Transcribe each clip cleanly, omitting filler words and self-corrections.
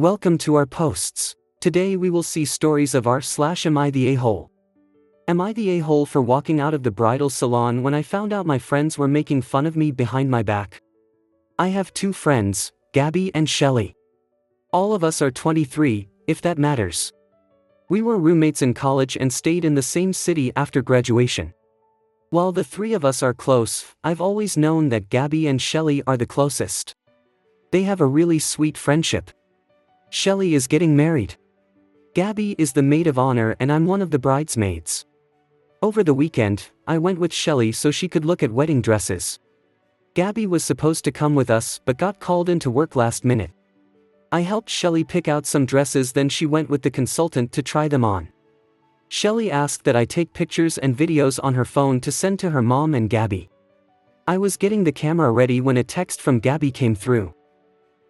Welcome to our posts. Today we will see stories of am I the a-hole? Am I the a-hole for walking out of the bridal salon when I found out my friends were making fun of me behind my back? I have two friends, Gaby and Shelly. All of us are 23, if that matters. We were roommates in college and stayed in the same city after graduation. While the three of us are close, I've always known that Gaby and Shelly are the closest. They have a really sweet friendship. Shelly is getting married. Gaby is the maid of honor and I'm one of the bridesmaids. Over the weekend, I went with Shelly so she could look at wedding dresses. Gaby was supposed to come with us but got called into work last minute. I helped Shelly pick out some dresses, then she went with the consultant to try them on. Shelly asked that I take pictures and videos on her phone to send to her mom and Gaby. I was getting the camera ready when a text from Gaby came through.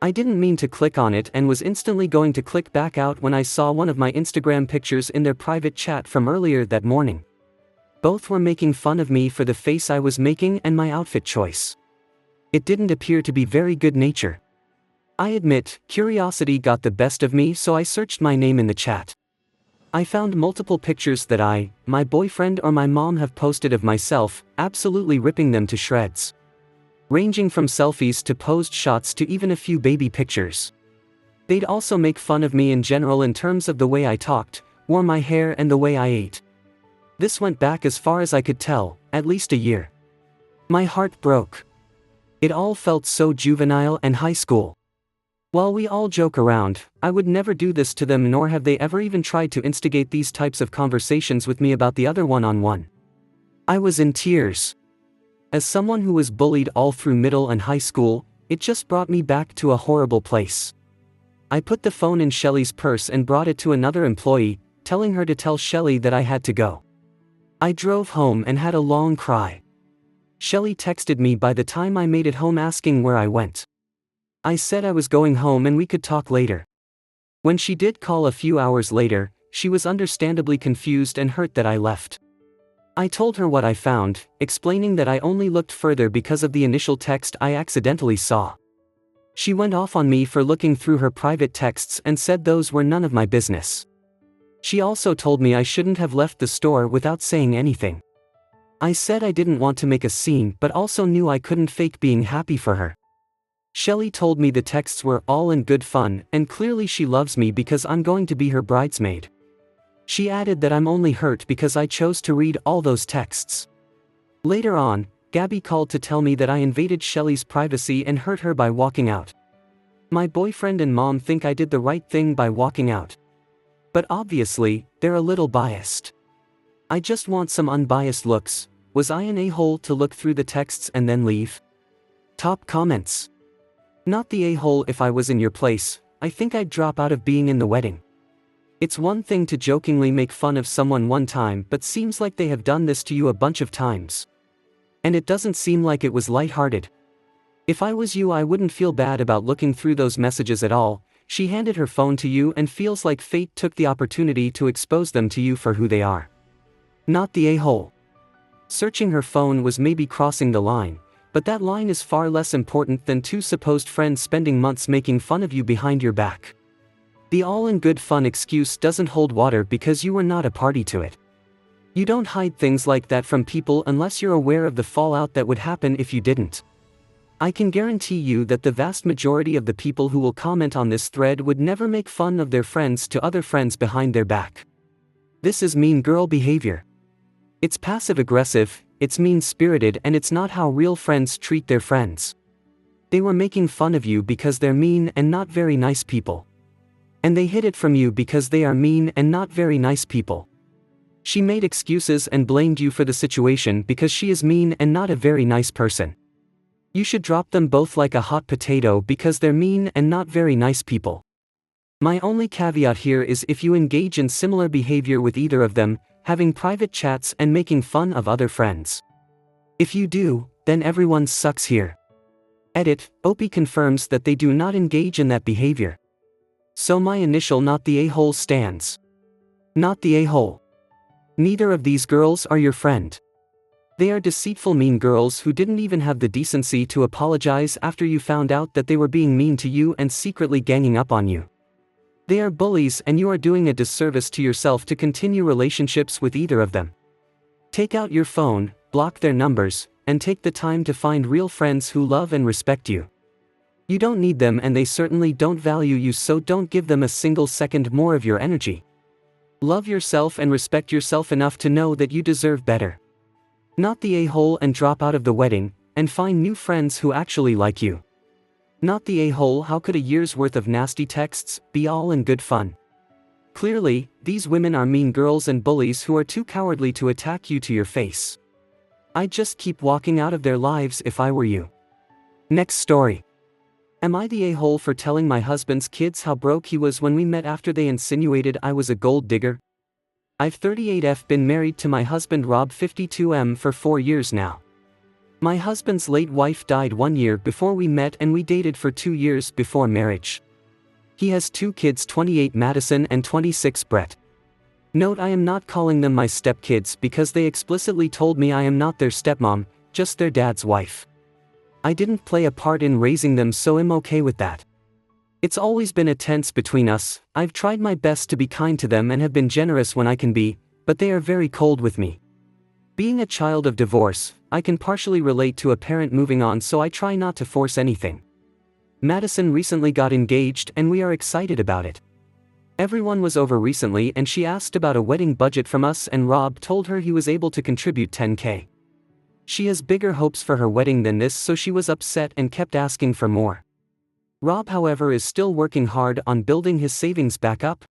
I didn't mean to click on it and was instantly going to click back out when I saw one of my Instagram pictures in their private chat from earlier that morning. Both were making fun of me for the face I was making and my outfit choice. It didn't appear to be very good nature. I admit, curiosity got the best of me, so I searched my name in the chat. I found multiple pictures that I, my boyfriend or my mom have posted of myself, absolutely ripping them to shreds. Ranging from selfies to posed shots to even a few baby pictures. They'd also make fun of me in general in terms of the way I talked, wore my hair and the way I ate. This went back as far as I could tell, at least a year. My heart broke. It all felt so juvenile and high school. While we all joke around, I would never do this to them, nor have they ever even tried to instigate these types of conversations with me about the other one-on-one. I was in tears. As someone who was bullied all through middle and high school, it just brought me back to a horrible place. I put the phone in Shelly's purse and brought it to another employee, telling her to tell Shelly that I had to go. I drove home and had a long cry. Shelly texted me by the time I made it home asking where I went. I said I was going home and we could talk later. When she did call a few hours later, she was understandably confused and hurt that I left. I told her what I found, explaining that I only looked further because of the initial text I accidentally saw. She went off on me for looking through her private texts and said those were none of my business. She also told me I shouldn't have left the store without saying anything. I said I didn't want to make a scene but also knew I couldn't fake being happy for her. Shelly told me the texts were all in good fun and clearly she loves me because I'm going to be her bridesmaid. She added that I'm only hurt because I chose to read all those texts. Later on, Gaby called to tell me that I invaded Shelly's privacy and hurt her by walking out. My boyfriend and mom think I did the right thing by walking out. But obviously, they're a little biased. I just want some unbiased looks. Was I an a-hole to look through the texts and then leave? Top comments. Not the a-hole. If I was in your place, I think I'd drop out of being in the wedding. It's one thing to jokingly make fun of someone one time, but seems like they have done this to you a bunch of times. And it doesn't seem like it was lighthearted. If I was you, I wouldn't feel bad about looking through those messages at all. She handed her phone to you and feels like fate took the opportunity to expose them to you for who they are. Not the a-hole. Searching her phone was maybe crossing the line, but that line is far less important than two supposed friends spending months making fun of you behind your back. The all-in-good fun excuse doesn't hold water because you were not a party to it. You don't hide things like that from people unless you're aware of the fallout that would happen if you didn't. I can guarantee you that the vast majority of the people who will comment on this thread would never make fun of their friends to other friends behind their back. This is mean girl behavior. It's passive-aggressive, it's mean-spirited, and it's not how real friends treat their friends. They were making fun of you because they're mean and not very nice people. And they hid it from you because they are mean and not very nice people. She made excuses and blamed you for the situation because she is mean and not a very nice person. You should drop them both like a hot potato because they're mean and not very nice people. My only caveat here is if you engage in similar behavior with either of them, having private chats and making fun of other friends. If you do, then everyone sucks here. Edit, Opie confirms that they do not engage in that behavior. So my initial not the a-hole stands. Not the a-hole. Neither of these girls are your friend. They are deceitful mean girls who didn't even have the decency to apologize after you found out that they were being mean to you and secretly ganging up on you. They are bullies and you are doing a disservice to yourself to continue relationships with either of them. Take out your phone, block their numbers, and take the time to find real friends who love and respect you. You don't need them and they certainly don't value you, so don't give them a single second more of your energy. Love yourself and respect yourself enough to know that you deserve better. Not the a-hole and drop out of the wedding, and find new friends who actually like you. Not the a-hole. How could a year's worth of nasty texts be all in good fun? Clearly, these women are mean girls and bullies who are too cowardly to attack you to your face. I'd just keep walking out of their lives if I were you. Next story. Am I the a-hole for telling my husband's kids how broke he was when we met after they insinuated I was a gold digger? I've 38F been married to my husband Rob 52M for 4 years now. My husband's late wife died 1 year before we met and we dated for 2 years before marriage. He has 2 kids, 28 Madison and 26 Brett. Note, I am not calling them my stepkids because they explicitly told me I am not their stepmom, just their dad's wife. I didn't play a part in raising them, so I'm okay with that. It's always been a tense between us. I've tried my best to be kind to them and have been generous when I can be, but they are very cold with me. Being a child of divorce, I can partially relate to a parent moving on, so I try not to force anything. Madison recently got engaged and we are excited about it. Everyone was over recently and she asked about a wedding budget from us and Rob told her he was able to contribute $10K. She has bigger hopes for her wedding than this, so she was upset and kept asking for more. Rob, however, is still working hard on building his savings back up.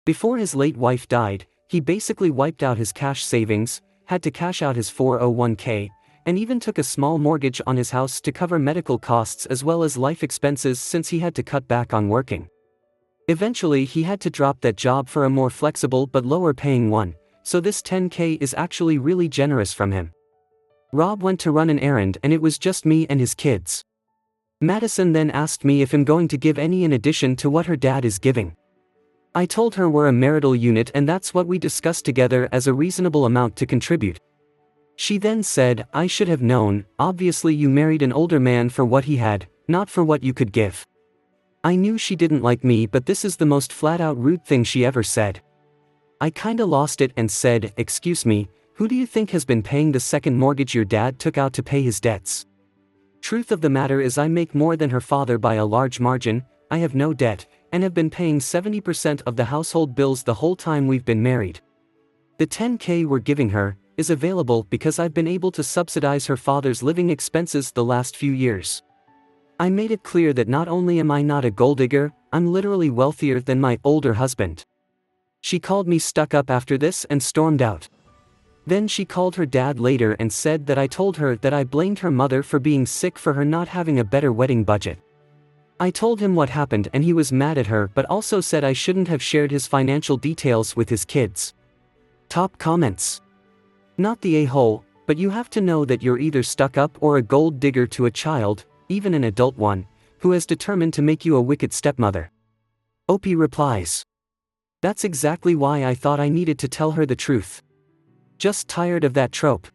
Before his late wife died, he basically wiped out his cash savings, had to cash out his 401k, and even took a small mortgage on his house to cover medical costs as well as life expenses since he had to cut back on working. Eventually he had to drop that job for a more flexible but lower paying one, so this $10K is actually really generous from him. Rob went to run an errand and it was just me and his kids. Madison then asked me if I'm going to give any in addition to what her dad is giving. I told her we're a marital unit and that's what we discussed together as a reasonable amount to contribute. She then said, I should have known, obviously you married an older man for what he had, not for what you could give. I knew she didn't like me, but this is the most flat-out rude thing she ever said. I kinda lost it and said, excuse me, who do you think has been paying the second mortgage your dad took out to pay his debts? Truth of the matter is I make more than her father by a large margin, I have no debt, and have been paying 70% of the household bills the whole time we've been married. The $10K we're giving her is available because I've been able to subsidize her father's living expenses the last few years. I made it clear that not only am I not a gold digger, I'm literally wealthier than my older husband. She called me stuck up after this and stormed out. Then she called her dad later and said that I told her that I blamed her mother for being sick for her not having a better wedding budget. I told him what happened and he was mad at her, but also said I shouldn't have shared his financial details with his kids. Top comments. Not the a-hole, but you have to know that you're either stuck up or a gold digger to a child, even an adult one, who has determined to make you a wicked stepmother. OP replies. That's exactly why I thought I needed to tell her the truth. Just tired of that trope.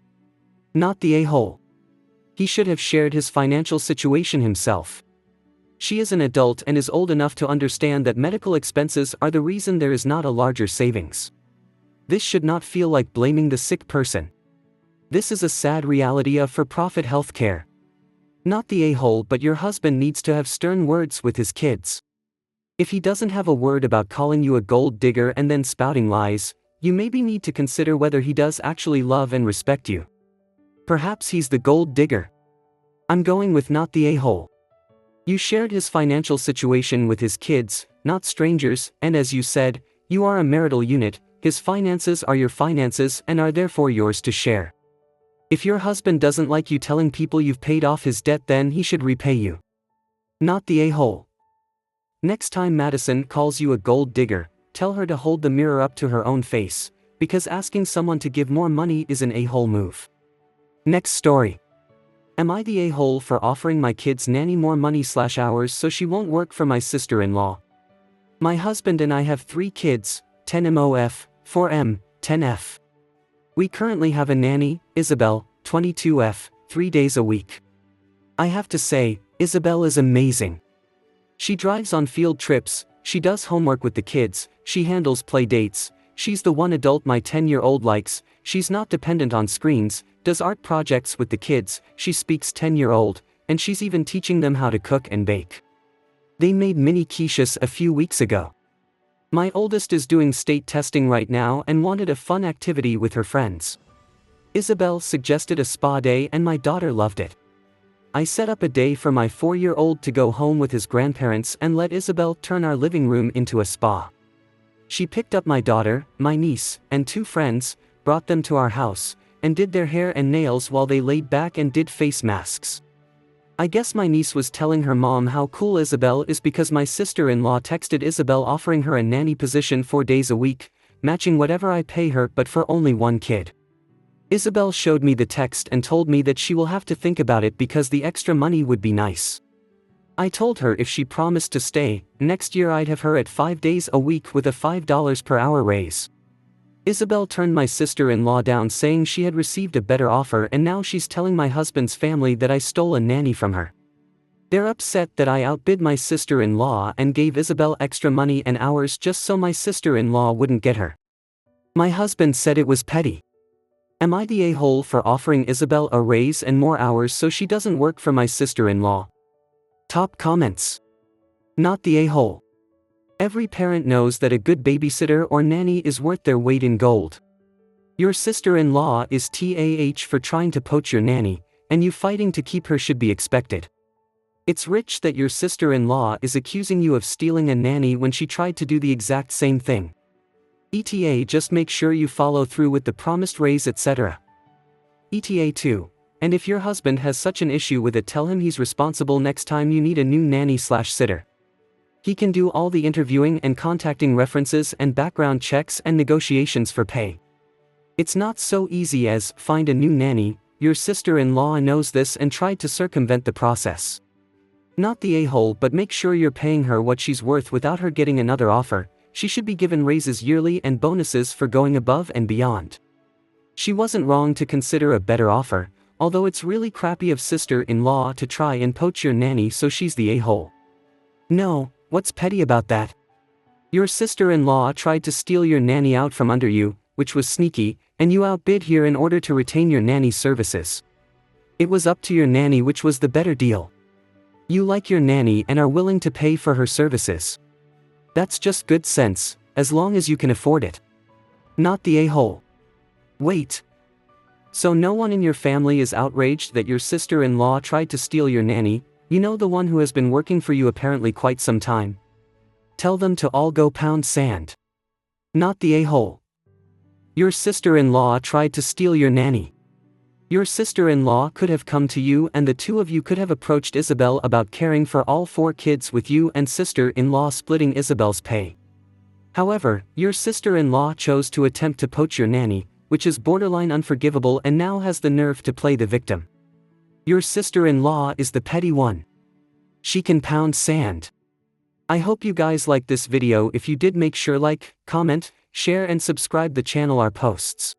Not the a-hole. He should have shared his financial situation himself. She is an adult and is old enough to understand that medical expenses are the reason there is not a larger savings. This should not feel like blaming the sick person. This is a sad reality of for-profit healthcare. Not the a-hole, but your husband needs to have stern words with his kids. If he doesn't have a word about calling you a gold digger and then spouting lies, you maybe need to consider whether he does actually love and respect you. Perhaps he's the gold digger. I'm going with not the a-hole. You shared his financial situation with his kids, not strangers, and as you said, you are a marital unit, his finances are your finances and are therefore yours to share. If your husband doesn't like you telling people you've paid off his debt, then he should repay you. Not the a-hole. Next time Madison calls you a gold digger, tell her to hold the mirror up to her own face, because asking someone to give more money is an a-hole move. Next story. Am I the a-hole for offering my kid's nanny more money/hours so she won't work for my sister-in-law? My husband and I have 3 kids, 10MOF, 4M, 10F. We currently have a nanny, Isabel, 22F, 3 days a week. I have to say, Isabel is amazing. She drives on field trips, she does homework with the kids, she handles play dates, she's the one adult my 10-year-old likes, she's not dependent on screens, does art projects with the kids, she speaks 10-year-old, and she's even teaching them how to cook and bake. They made mini quiches a few weeks ago. My oldest is doing state testing right now and wanted a fun activity with her friends. Isabel suggested a spa day and my daughter loved it. I set up a day for my 4-year-old to go home with his grandparents and let Isabel turn our living room into a spa. She picked up my daughter, my niece, and 2 friends, brought them to our house, and did their hair and nails while they laid back and did face masks. I guess my niece was telling her mom how cool Isabel is because my sister-in-law texted Isabel offering her a nanny position 4 days a week, matching whatever I pay her but for only 1 kid. Isabel showed me the text and told me that she will have to think about it because the extra money would be nice. I told her if she promised to stay, next year I'd have her at 5 days a week with a $5 per hour raise. Isabel turned my sister-in-law down saying she had received a better offer and now she's telling my husband's family that I stole a nanny from her. They're upset that I outbid my sister-in-law and gave Isabel extra money and hours just so my sister-in-law wouldn't get her. My husband said it was petty. Am I the a-hole for offering Isabel a raise and more hours so she doesn't work for my sister-in-law? Top comments. Not the a-hole. Every parent knows that a good babysitter or nanny is worth their weight in gold. Your sister-in-law is TAH for trying to poach your nanny, and you fighting to keep her should be expected. It's rich that your sister-in-law is accusing you of stealing a nanny when she tried to do the exact same thing. ETA, just make sure you follow through with the promised raise, etc. ETA 2. And if your husband has such an issue with it, tell him he's responsible next time you need a new nanny/sitter. He can do all the interviewing and contacting references and background checks and negotiations for pay. It's not so easy as find a new nanny. Your sister-in-law knows this and tried to circumvent the process. Not the a-hole, but make sure you're paying her what she's worth without her getting another offer. She should be given raises yearly and bonuses for going above and beyond. She wasn't wrong to consider a better offer, although it's really crappy of sister-in-law to try and poach your nanny so she's the a-hole. No, what's petty about that? Your sister-in-law tried to steal your nanny out from under you, which was sneaky, and you outbid her in order to retain your nanny's services. It was up to your nanny which was the better deal. You like your nanny and are willing to pay for her services. That's just good sense, as long as you can afford it. Not the a-hole. Wait. So no one in your family is outraged that your sister-in-law tried to steal your nanny, you know, the one who has been working for you apparently quite some time? Tell them to all go pound sand. Not the a-hole. Your sister-in-law tried to steal your nanny. Your sister-in-law could have come to you and the 2 of you could have approached Isabel about caring for all 4 kids with you and sister-in-law splitting Isabel's pay. However, your sister-in-law chose to attempt to poach your nanny, which is borderline unforgivable, and now has the nerve to play the victim. Your sister-in-law is the petty one. She can pound sand. I hope you guys liked this video. If you did, make sure like, comment, share and subscribe the channel our posts.